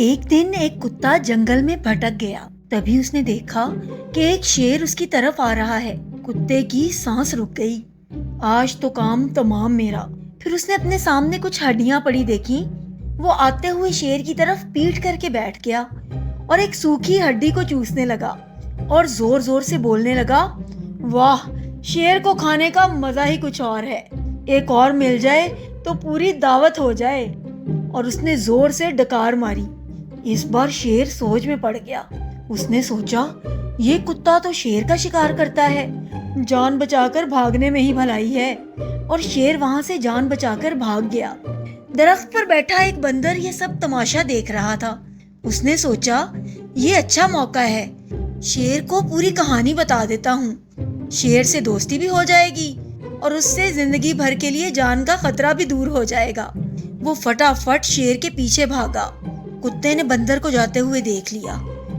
ایک دن ایک کتا جنگل میں بھٹک گیا۔ تبھی اس نے دیکھا کہ ایک شیر اس کی طرف آ رہا ہے۔ کتے کی سانس رک گئی۔ آج تو کام تمام میرا۔ پھر اس نے اپنے سامنے کچھ ہڈیاں پڑی دیکھی۔ وہ آتے ہوئے شیر کی طرف پیٹ کر کے بیٹھ گیا اور ایک سوکھی ہڈی کو چوسنے لگا اور زور زور سے بولنے لگا، واہ، شیر کو کھانے کا مزہ ہی کچھ اور ہے۔ ایک اور مل جائے تو پوری دعوت ہو جائے۔ اور اس نے زور سے ڈکار ماری۔ اس بار شیر سوچ میں پڑ گیا۔ اس نے سوچا، یہ کتا تو شیر کا شکار کرتا ہے، جان بچا کر بھاگنے میں ہی بھلائی ہے۔ اور شیر وہاں سے جان بچا کر بھاگ گیا۔ درخت پر بیٹھا ایک بندر یہ سب تماشا دیکھ رہا تھا۔ اس نے سوچا، یہ اچھا موقع ہے، شیر کو پوری کہانی بتا دیتا ہوں۔ شیر سے دوستی بھی ہو جائے گی اور اس سے زندگی بھر کے لیے جان کا خطرہ بھی دور ہو جائے گا۔ وہ فٹافٹ شیر کے پیچھے بھاگا۔ کتے نے بندر کو جاتے ہوئے دیکھ لیا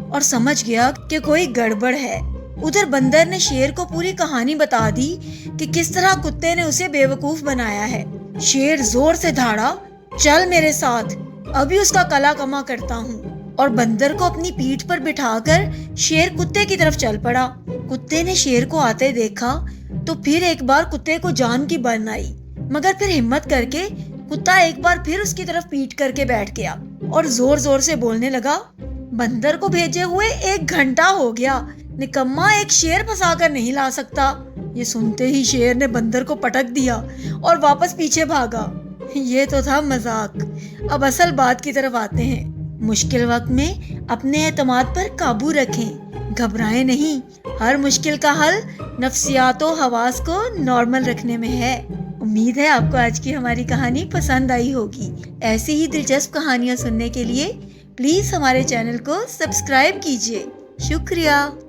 اور سمجھ گیا کہ کوئی گڑبڑ ہے۔ ادھر بندر نے شیر کو پوری کہانی بتا دی کہ کس طرح کتے نے اسے بے وقوف بنایا ہے۔ شیر زور سے دھاڑا، چل میرے ساتھ، ابھی اس کا کلا کما کرتا ہوں۔ اور بندر کو اپنی پیٹھ پر بٹھا کر شیر کتے کی طرف چل پڑا۔ کتے نے شیر کو آتے دیکھا تو پھر ایک بار کتے کو جان کی بن آئی، مگر پھر ہمت کر کے کتا ایک بار پھر اس کی طرف پیٹ کر کے بیٹھ گیا اور زور زور سے بولنے لگا، بندر کو بھیجے ہوئے 1 گھنٹہ ہو گیا، نکما ایک شیر پھنسا کر نہیں لا سکتا۔ یہ سنتے ہی شیر نے بندر کو پٹک دیا اور واپس پیچھے بھاگا۔ یہ تو تھا مذاق۔ اب اصل بات کی طرف آتے ہیں۔ مشکل وقت میں اپنے اعتماد پر قابو رکھیں، گھبرائیں نہیں۔ ہر مشکل کا حل نفسیات و حواس کو نارمل رکھنے میں ہے۔ امید ہے آپ کو آج کی ہماری کہانی پسند آئی ہوگی۔ ایسی ہی دلچسپ کہانیاں سننے کے لیے پلیز ہمارے چینل کو سبسکرائب کیجیے۔ شکریہ۔